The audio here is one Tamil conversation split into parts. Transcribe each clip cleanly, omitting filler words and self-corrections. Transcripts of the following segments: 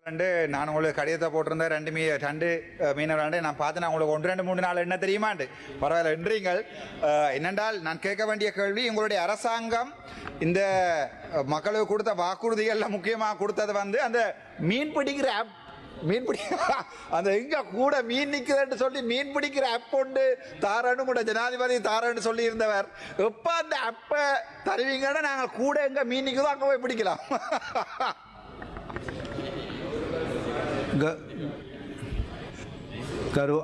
நான் உங்களுக்கு கடிதத்தை போட்டிருந்தேன் ரெண்டு மீனவராண்டு நான் பார்த்து நான் உங்களுக்கு 1 2 3 4 என்ன தெரியுமாண்டு பரவாயில்ல என்றீங்கள். என்னென்றால் நான் கேட்க வேண்டிய கேள்வி, உங்களுடைய அரசாங்கம் இந்த மக்களுக்கு கொடுத்த வாக்குறுதிகளில் முக்கியமாக கொடுத்தது வந்து அந்த மீன் பிடிக்கிற ஆப், அந்த எங்க கூட மீன் நிற்குதுன்னு சொல்லி மீன் பிடிக்கிற ஆப் கொண்டு தாரன்னு கூட ஜனாதிபதி தாரன்னு சொல்லி இருந்தவர். எப்போ அந்த ஆப்பை தருவீங்கன்னா நாங்கள் கூட எங்க மீன் நிற்குதோ அங்கே போய் பிடிக்கலாம்.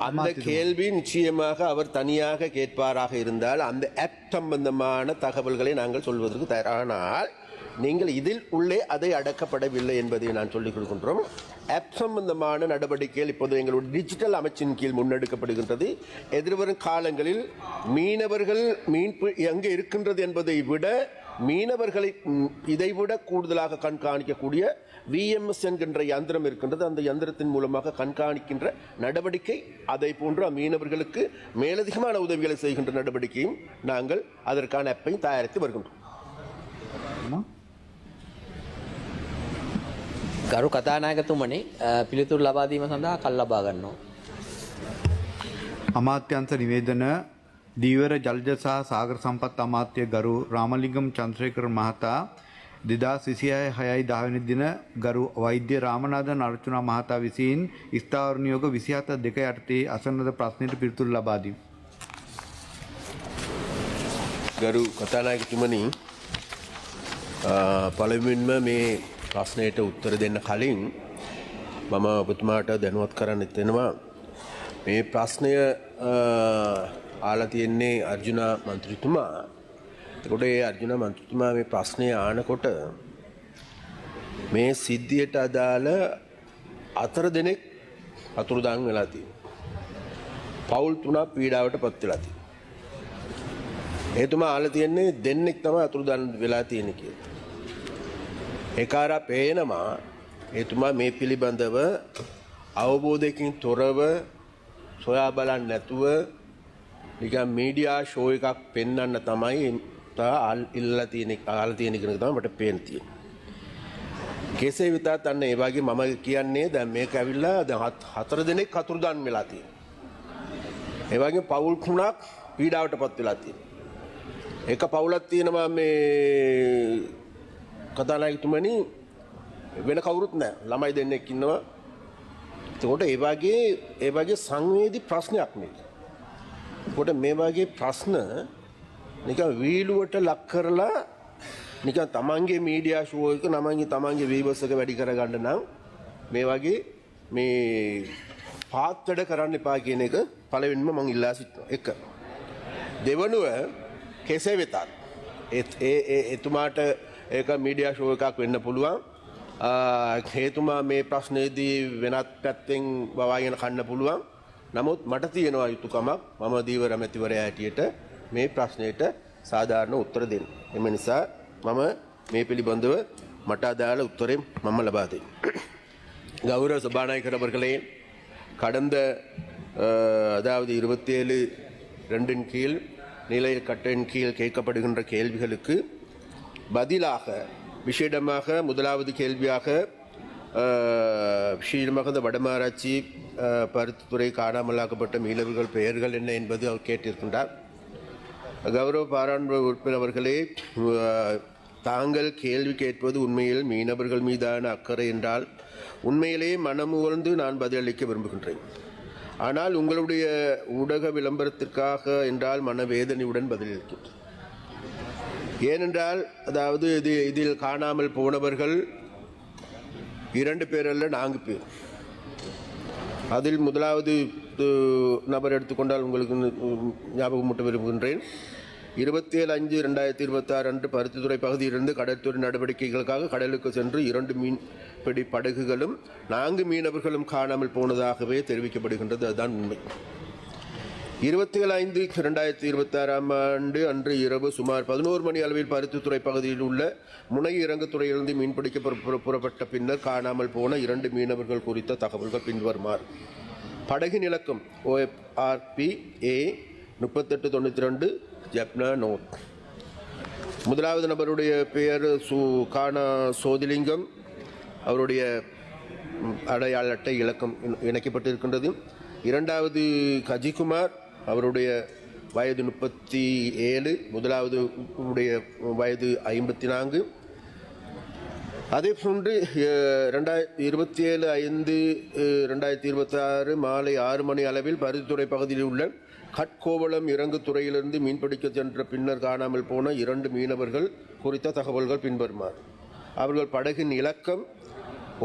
அந்த கேள்வி நிச்சயமாக அவர் தனியாக கேட்பாராக இருந்தால் அந்த ஆப் சம்பந்தமான தகவல்களை நாங்கள் சொல்வதற்கு தயாரானால், நீங்கள் இதில் உள்ளே அதை அடக்கப்படவில்லை என்பதை நான் சொல்லிக் கொடுக்கின்றோம். ஆப் சம்பந்தமான நடவடிக்கைகள் இப்போது எங்களுடைய டிஜிட்டல் அமைச்சின் கீழ் முன்னெடுக்கப்படுகின்றது. எதிர்வரும் காலங்களில் மீனவர்கள் மீன் எங்கே இருக்கின்றது என்பதை விட மீனவர்களை இதைவிட கூடுதலாக கண்காணிக்கக்கூடிய விஎம்எஸ் என்கின்ற யந்திரம் இருக்கின்றது. அந்த யந்திரத்தின் மூலமாக கண்காணிக்கின்ற நடவடிக்கை, அதை போன்று மீனவர்களுக்கு மேலதிகமான உதவிகளை செய்கின்ற நடவடிக்கையும் நாங்கள் அதற்கான ஆப்பையும் தயாரித்து வருகின்றோம். ගරු කතානායකතුමනි, පිළිතුරු ලබා දීම සඳහා කල් ලබා ගන්නවා. අමාත්‍යංශ නිවේදන දීවර ජලජ සහ සාගර සම්පත් අමාත්‍ය ගරු රාමලිංගම් චන්ද්‍රසේකර මහතා 2026 6 10 දින ගරු වෛද්‍ය රාමනාදන් අර්චුනා මහතා විසින් ස්ථාවර නියෝග 27 2 යටතේ අසන ලද ප්‍රශ්නයට පිළිතුරු ලබා දී. ගරු කතානායකතුමනි, පළමුවෙන්ම මේ ප්‍රශ්නයට උත්තර දෙන්න කලින් මම ඔබතුමාට දැනුවත් කරන්න හිතෙනවා, මේ ප්‍රශ්නය ආලා තියෙන්නේ අර්ජුනා මන්ත්‍රීතුමා. ඒකට ඒ අර්ජුනා මන්ත්‍රීතුමා මේ ප්‍රශ්නය ආනකොට මේ සිද්ධියට අදාළ 4 දෙනෙක් අතුරුදහන් වෙලා තියෙනවා. පවුල් 3ක් පීඩාවට පත් වෙලා තියෙනවා. එතුමා ආලා තියෙන්නේ දෙන්නෙක් තමයි අතුරුදහන් වෙලා තියෙන්නේ කියලා. ඒකාරා පේනවා එතුමා මේ පිළිබඳව අවබෝධයකින් තොරව සොයා බලන්න නැතුව නිකන් මීඩියා ෂෝ එකක් පෙන්වන්න තමයි ඉල්ලලා තියෙන කෙනෙක් තමයි මට පේන්නේ. කෙසේ වෙතත් අන්න ඒ වගේ මම කියන්නේ දැන් මේක ඇවිල්ලා දැන් 4 දෙනෙක් අතුරුදහන් වෙලා තියෙනවා. ඒ වගේ පවුල් 3ක් පීඩාවටපත් වෙලා තියෙනවා. එක පවුලක් තියෙනවා මේ කතානායකතුමනි වෙන කවුරුත් නැහැ. ළමයි දෙන්නෙක් ඉන්නවා. ඒකට ඒ වගේ සංවේදී ප්‍රශ්නයක් මේක. ඒකට මේ වගේ ප්‍රශ්න නිකන් වීලුවට ලක් කරලා නිකන් තමන්ගේ මීඩියා ෂෝ එක තමන්ගේ වීවර්ස් එක වැඩි කරගන්න නම් මේ වගේ මේ පාත් වැඩ කරන්න එපා කියන එක පළවෙනිම මම ඉල්ලා සිටිනවා. එක. දෙවනුව කෙසේ වෙතත් එතුමාට ඒක මීඩියා ෂෝ එකක් වෙන්න පුළුවන්. හේතුමා මේ ප්‍රශ්නේදී වෙනත් පැත්තෙන් වවාගෙන කන්න පුළුවන්. නමුත් මට තියෙනවා යුතුයකමක් මම දීවර මැතිවරයා හැටියට මේ ප්‍රශ්නෙට සාධාරණ උත්තර දෙන්න. එම නිසා මම මේ පිළිබඳව මට අදාළ උත්තරේ මම ලබා දෙන්න. கௌரவ சபாநாயகர் அவர்களே, கடந்த அதாவது 27(2) கீழ் நிலையில் கட்டின் கீழ் கேட்கப்படுகின்ற கேள்விகளுக்கு பதிலாக விசேடமாக முதலாவது கேள்வியாக விசேடமாக இந்த வடமாராட்சி பருத்தித்துறை காணாமலாக்கப்பட்ட மீனவர்கள் பெயர்கள் என்ன என்பது அவர் கேட்டிருக்கின்றார். கௌரவ பாராளுமன்ற உறுப்பினர் அவர்களே, தாங்கள் கேள்வி கேட்பது உண்மையில் மீனவர்கள் மீதான அக்கறை என்றால் உண்மையிலேயே மனமுவர்ந்து நான் பதிலளிக்க விரும்புகின்றேன். ஆனால் உங்களுடைய ஊடக விளம்பரத்திற்காக என்றால் மனவேதனையுடன் பதிலளிக்கின்றேன். ஏனென்றால் அதாவது இதில் காணாமல் போனவர்கள் 2 பேர் அல்ல 4 பேர். அதில் முதலாவது நபர் எடுத்துக்கொண்டால் உங்களுக்கு ஞாபகமூட்ட விரும்புகின்றேன். 27/5/2026 அன்று பருத்தித்துறை பகுதியிலிருந்து கடற்துறை நடவடிக்கைகளுக்காக கடலுக்கு சென்று 2 மீன்பிடி படகுகளும் 4 மீனவர்களும் காணாமல் போனதாகவே தெரிவிக்கப்படுகின்றது. அதுதான் உண்மை. 27/5/2026 அன்று இரவு சுமார் 11 மணி அளவில் பருத்தித்துறை பகுதியில் உள்ள முனை இறங்குத்துறையிலிருந்து மீன்பிடிக்க புறப்பட்ட பின்னர் காணாமல் போன 2 மீனவர்கள் குறித்த தகவல்கள் பின்வருமாறு. படகின் இலக்கம் OFRP A 3892 ஜப்னா நோட். முதலாவது நபருடைய பெயர் கானா சோதிலிங்கம். அவருடைய அடையாள அட்டை இலக்கம் இணைக்கப்பட்டிருக்கின்றது. இரண்டாவது கஜிகுமார், அவருடைய வயது 37, முதலாவது உடைய வயது 54. அதே போன்று 27/5/2026 மாலை 6 மணி அளவில் பருத்தித்துறை பகுதியில் உள்ள கட்கோவளம் இறங்கு துறையிலிருந்து மீன்பிடிக்க சென்ற பின்னர் காணாமல் போன 2 மீனவர்கள் குறித்த தகவல்கள் பின்வருமாறு. அவர்கள் படகின் இலக்கம்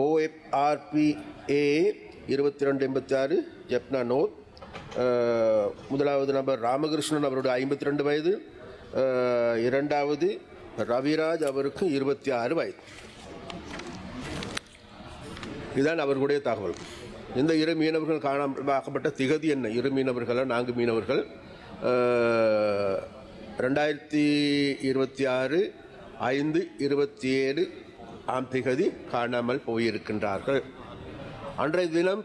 OFRPA 2286 ஜப்னா நோத். முதலாவது நபர் ராமகிருஷ்ணன், அவருடைய 52 வயது. இரண்டாவது ரவிராஜ், அவருக்கு 26 வயது. இதுதான் அவர்களுடைய தகவல். இந்த 2 மீனவர்கள் காணாமலாக்கப்பட்ட திகதி என்ன? 2 மீனவர்கள், 4 மீனவர்கள் 2026 5/27 திகதி காணாமல் போயிருக்கின்றார்கள். அன்றைய தினம்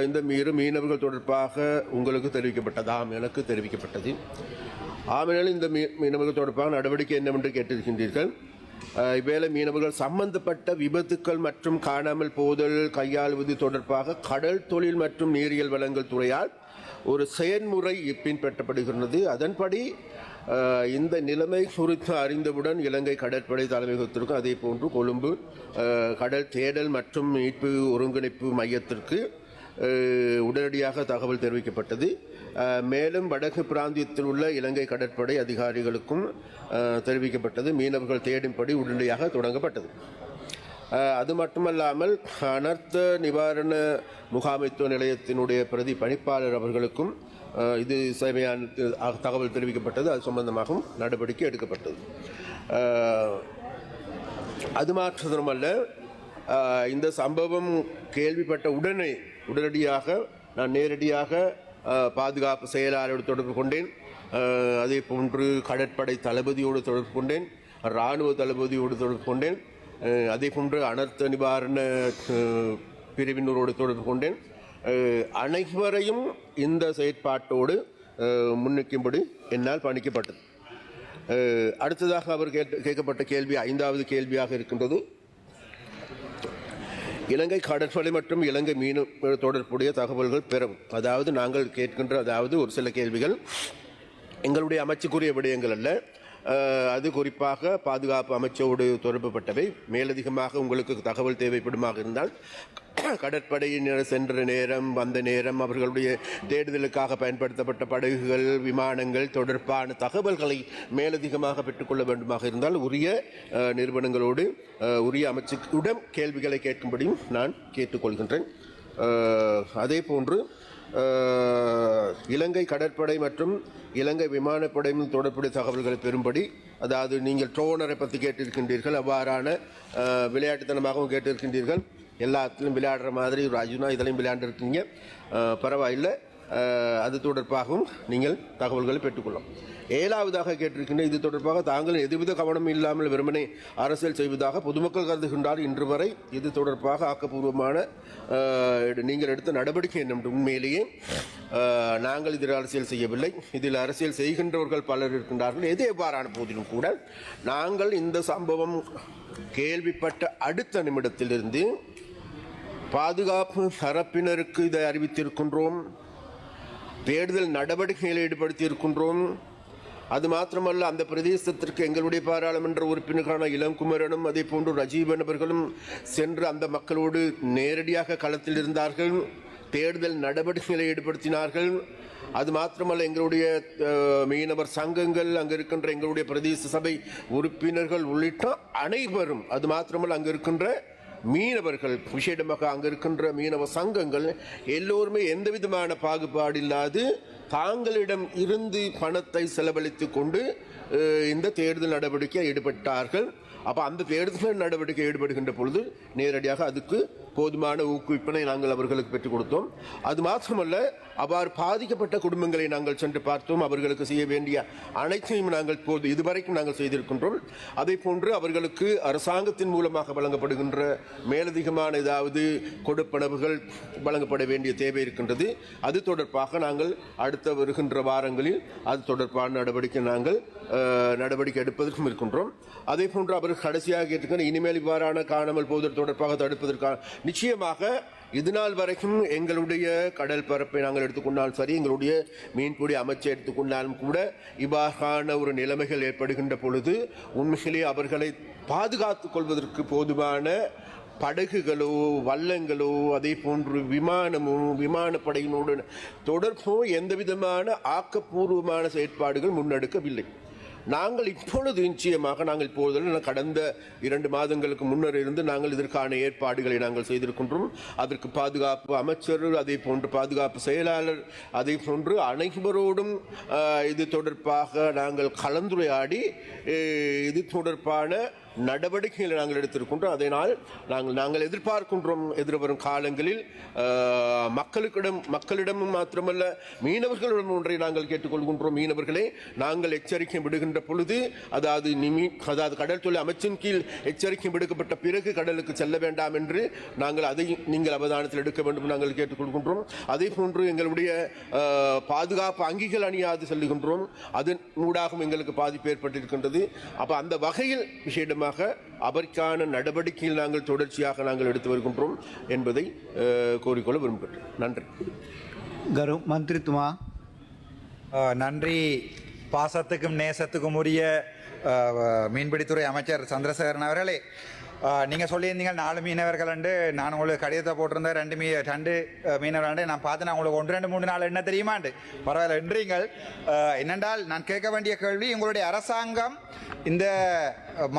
இந்த 2 மீனவர்கள் தொடர்பாக உங்களுக்கு தெரிவிக்கப்பட்டதாம், எனக்கு தெரிவிக்கப்பட்டது. ஆமையால் இந்த மீனவர்கள் தொடர்பாக நடவடிக்கை என்னவென்று கேட்டிருக்கின்றீர்கள். இவ்வேளை மீனவர்கள் சம்பந்தப்பட்ட விபத்துக்கள் மற்றும் காணாமல் போதல் கையாளுவது தொடர்பாக கடல் தொழில் மற்றும் நீரியல் வளங்கள் துறையால் ஒரு செயல்முறை பின்பற்றப்படுகிறது. அதன்படி இந்த நிலைமை குறித்து அறிந்தவுடன் இலங்கை கடற்படை தலைமையகத்திற்கும் அதே போன்று கொழும்பு கடல் தேடல் மற்றும் மீட்பு ஒருங்கிணைப்பு மையத்திற்கு உடனடியாக தகவல் தெரிவிக்கப்பட்டது. மேலும் வடக்கு பிராந்தியத்தில் உள்ள இலங்கை கடற்படை அதிகாரிகளுக்கும் தெரிவிக்கப்பட்டது. மீனவர்கள் தேடும்படி உடனடியாக தொடங்கப்பட்டது. அது மட்டுமல்லாமல் அனர்த்த நிவாரண முகாமைத்துவ நிலையத்தினுடைய பிரதி பணிப்பாளர் அவர்களுக்கும் இது சேவையான தகவல் தெரிவிக்கப்பட்டது. அது சம்பந்தமாகவும் நடவடிக்கை எடுக்கப்பட்டது. அது மாற்றமல்ல, இந்த சம்பவம் கேள்விப்பட்ட உடனடியாக நான் நேரடியாக பாதுகாப்பு செயலாளரோடு தொடர்பு கொண்டேன். அதே போன்று கடற்படை தளபதியோடு தொடர்பு கொண்டேன், இராணுவ தளபதியோடு தொடர்பு கொண்டேன், அதே போன்று அனர்த்த நிவாரண பிரிவினரோடு தொடர்பு கொண்டேன். அனைவரையும் இந்த செயற்பாட்டோடு முன்னிக்கும்படி என்னால் பணிக்கப்பட்டது. அடுத்ததாக அவர் கேட்கப்பட்ட கேள்வி 5வது கேள்வியாக இருக்கின்றது. இலங்கை கடற்படை மற்றும் இலங்கை மீன் தொடர்புடைய தகவல்கள் பெறும். அதாவது நாங்கள் கேட்கின்ற ஒரு சில கேள்விகள் எங்களுடைய அமைச்சுக்குரிய விடயங்கள் அல்ல. அது குறிப்பாக பாதுகாப்பு அமைச்சோடு தொடர்புபட்டவை. மேலதிகமாக உங்களுக்கு தகவல் தேவைப்படுமாக இருந்தால் கடற்படையினர் சென்ற நேரம், வந்த நேரம், அவர்களுடைய தேடுதலுக்காக பயன்படுத்தப்பட்ட படகுகள், விமானங்கள் தொடர்பான தகவல்களை மேலதிகமாக பெற்றுக்கொள்ள வேண்டுமாக இருந்தால் உரிய நிறுவனங்களோடு உரிய அமைச்சுடன் கேள்விகளை கேட்கும்படியும் நான் கேட்டுக்கொள்கின்றேன். அதே போன்று இலங்கை கடற்படை மற்றும் இலங்கை விமானப்படையும் தொடர்புடைய தகவல்களை பெறும்படி, அதாவது நீங்கள் ட்ரோனரை பற்றி கேட்டிருக்கின்றீர்கள், அவ்வாறான விளையாட்டுத்தனமாகவும் கேட்டிருக்கின்றீர்கள். எல்லாத்திலும் விளையாடுற மாதிரி ராஜுனா இதிலையும் விளையாண்டுருக்கீங்க, பரவாயில்லை. அது தொடர்பாகவும் நீங்கள் தகவல்களை பெற்றுக்கொள்ளும். 7வதாக கேட்டிருக்கின்ற இது தொடர்பாக தாங்கள் எதுவித கவனம் இல்லாமல் வெறுமனே அரசியல் செய்வதாக பொதுமக்கள் கருதுகின்றார். இன்று வரை இது தொடர்பாக ஆக்கப்பூர்வமான நீங்கள் எடுத்த நடவடிக்கை என்ன? உண்மையிலேயே நாங்கள் இதில் அரசியல் செய்யவில்லை. இதில் அரசியல் செய்கின்றவர்கள் பலர் இருக்கின்றார்கள். எது எவ்வாறான போதிலும் கூட நாங்கள் இந்த சம்பவம் கேள்விப்பட்ட அடுத்த நிமிடத்திலிருந்து பாதுகாப்பு தரப்பினருக்கு இதை அறிவித்திருக்கின்றோம், தேடுதல் நடவடிக்கைகளை ஈடுபடுத்தி இருக்கின்றோம். அது மாத்திரமல்ல, அந்த பிரதேசத்திற்கு எங்களுடைய பாராளுமன்ற உறுப்பினரான இளங்குமரனும் அதே போன்று ரஜீவன் அவர்களும் சென்று அந்த மக்களோடு நேரடியாக களத்தில் இருந்தார்கள், தேடுதல் நடவடிக்கைகளை ஈடுபடுத்தினார்கள். அது மாத்திரமல்ல, எங்களுடைய மீனவர் சங்கங்கள், அங்கு இருக்கின்ற எங்களுடைய பிரதேச சபை உறுப்பினர்கள் உள்ளிட்ட அனைவரும், அது மாத்திரமல்ல அங்கு இருக்கின்ற மீனவர்கள், விசேடமாக அங்கு இருக்கின்ற மீனவ சங்கங்கள் எல்லோருமே எந்த விதமான பாகுபாடு இல்லாது தாங்களிடம் இருந்து பணத்தை செலவழித்து கொண்டு இந்த தேடுதல் நடவடிக்கை ஈடுபட்டார்கள். அப்போ அந்த தேடுதல் நடவடிக்கை ஈடுபடுகின்ற பொழுது நேரடியாக அதுக்கு போதுமான ஊக்குவிப்பினை நாங்கள் அவர்களுக்கு பெற்றுக் கொடுத்தோம். அது மாத்திரமல்ல, அவ்வாறு பாதிக்கப்பட்ட குடும்பங்களை நாங்கள் சென்று பார்த்தோம். அவர்களுக்கு செய்ய வேண்டிய அனைத்தையும் நாங்கள் இதுவரைக்கும் நாங்கள் செய்திருக்கின்றோம். அதே போன்று அவர்களுக்கு அரசாங்கத்தின் மூலமாக வழங்கப்படுகின்ற மேலதிகமான ஏதாவது கொடுப்பனவுகள் வழங்கப்பட வேண்டிய தேவை இருக்கின்றது. அது தொடர்பாக நாங்கள் அடுத்த அடுத்த வருகின்ற வாரங்களில் அது தொடர்பான நடவடிக்கை எடுப்பதற்கும் இருக்கின்றோம். அதே போன்று அவர் கடைசியாக கேட்டுக்கிற இனிமேல் இவ்வாறான காணாமல் போவதற்கு தொடர்பாக தடுப்பதற்கான நிச்சயமாக இதுநாள் வரைக்கும் எங்களுடைய கடல் பரப்பை நாங்கள் எடுத்துக்கொண்டாலும் சரி, எங்களுடைய மீன்பிடி அமைச்சை எடுத்துக்கொண்டாலும் கூட இவ்வாறான ஒரு நிலைமைகள் ஏற்படுகின்ற பொழுது உண்மையிலே அவர்களை பாதுகாத்துக் கொள்வதற்கு போதுமான படகுகளோ வள்ளங்களோ அதே போன்று விமானப்படையினோடு தொடர்போ எந்த விதமான ஆக்கப்பூர்வமான செயற்பாடுகள் முன்னெடுக்கவில்லை. நாங்கள் இப்பொழுது நிச்சயமாக கடந்த 2 மாதங்களுக்கு முன்னர் இருந்து நாங்கள் இதற்கான ஏற்பாடுகளை நாங்கள் செய்திருக்கின்றோம். அதற்கு பாதுகாப்பு அமைச்சர், அதே போன்று பாதுகாப்பு செயலாளர், அதே போன்று அனைவரோடும் இது தொடர்பாக நாங்கள் கலந்துரையாடி இது தொடர்பான நடவடிக்கைகளை நாங்கள் எடுத்திருக்கின்றோம். அதனால் நாங்கள் எதிர்பார்க்கின்றோம் எதிர்வரும் காலங்களில் மக்களிடமும் மாத்திரமல்ல மீனவர்களிடம் ஒன்றை நாங்கள் கேட்டுக்கொள்கின்றோம். மீனவர்களே, நாங்கள் எச்சரிக்கை விடுகின்ற பொழுது அதாவது கடல் தொழில் அமைச்சின் கீழ் எச்சரிக்கை விடுக்கப்பட்ட பிறகு கடலுக்கு செல்ல வேண்டாம் என்று அதை நீங்கள் அவதானத்தில் எடுக்க வேண்டும் நாங்கள் கேட்டுக்கொள்கின்றோம். அதே போன்று எங்களுடைய பாதுகாப்பு அங்கிகள் அணியாது செல்லுகின்றோம். அதன் ஊடாகவும் எங்களுக்கு பாதிப்பு ஏற்பட்டிருக்கின்றது. அப்போ அந்த வகையில் விஷயமாக அவருக்கான நடவடிக்கையில் நாங்கள் தொடர்ச்சியாக எடுத்து வருகின்றோம் என்பதை கோரிக்கொள்ள விரும்புகிறேன். நன்றி. ගරු මන්ත්‍රීතුමා நன்றி. பாசத்துக்கும் நேசத்துக்கும் உரிய மீன்பிடித்துறை அமைச்சர் சந்திரசேகரன் அவர்களே, நீங்கள் சொல்லியிருந்தீங்க 4 மீனவர்கள் அண்டு நான் உங்களுக்கு கடிதத்தை போட்டிருந்தேன். 2 மீனவர்கள் நான் பார்த்து நான் உங்களுக்கு 1, 2, 3 நாள் என்ன தெரியுமாண்டு பரவாயில்ல என்றீங்கள். என்னென்றால் நான் கேட்க வேண்டிய கேள்வி, உங்களுடைய அரசாங்கம் இந்த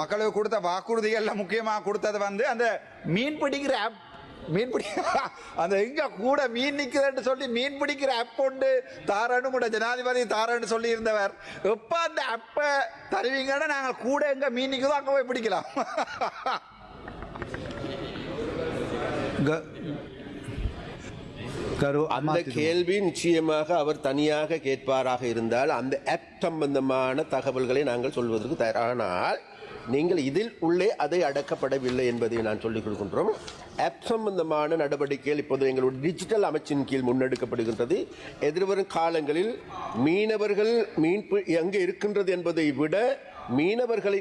மக்களுக்கு கொடுத்த வாக்குறுதிகளில் முக்கியமாக கொடுத்தது அந்த மீன் பிடிக்கிற ஆப், அந்த எங்க கூட மீன் நிக்குதுன்னு சொல்லி மீன் பிடிக்கிற ஆப் கொண்டு தாரன்னு கூட ஜனாதிபதி தாரன்னு சொல்லி இருந்தவர். எப்ப அந்த ஆப்ப தருவீங்கன்னா நாங்கள் கூட எங்க மீன் நிக்குதோ அங்க போய் பிடிக்கலாம். அந்த கேள்வி நிச்சயமாக அவர் தனியாக கேட்பாராக இருந்தால் அந்த ஆப் சம்பந்தமான தகவல்களை நாங்கள் சொல்வதற்கு தயாரானால் நீங்கள் இதில் உள்ளே அதை அடக்கப்படவில்லை என்பதை நான் சொல்லிக் கொடுக்கின்றோம். ஆப் சம்பந்தமான நடவடிக்கைகள் இப்போது எங்களுடைய டிஜிட்டல் அமைச்சின் கீழ் முன்னெடுக்கப்படுகின்றது. எதிர்வரும் காலங்களில் மீனவர்கள் எங்கே இருக்கின்றது என்பதை விட மீனவர்களை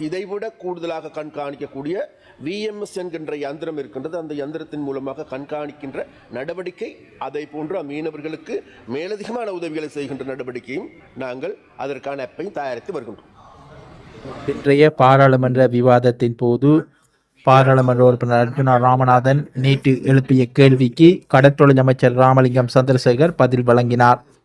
இதைவிட கூடுதலாக கண்காணிக்கக்கூடிய VMS என்கின்ற யந்திரம் இருக்கின்றது. அந்த யந்திரத்தின் மூலமாக கண்காணிக்கின்ற நடவடிக்கை, அதை போன்று மீனவர்களுக்கு மேலதிகமான உதவிகளை செய்கின்ற நடவடிக்கையும் நாங்கள் அதற்கான ஆப்பையும் தயாரித்து வருகின்றோம். இன்றைய பாராளுமன்ற விவாதத்தின் போது பாராளுமன்ற உறுப்பினர் அர்ஜுனா ராமநாதன் நேற்று எழுப்பிய கேள்விக்கு கடற்றொழில் அமைச்சர் ராமலிங்கம் சந்திரசேகர் பதில் வழங்கினார்.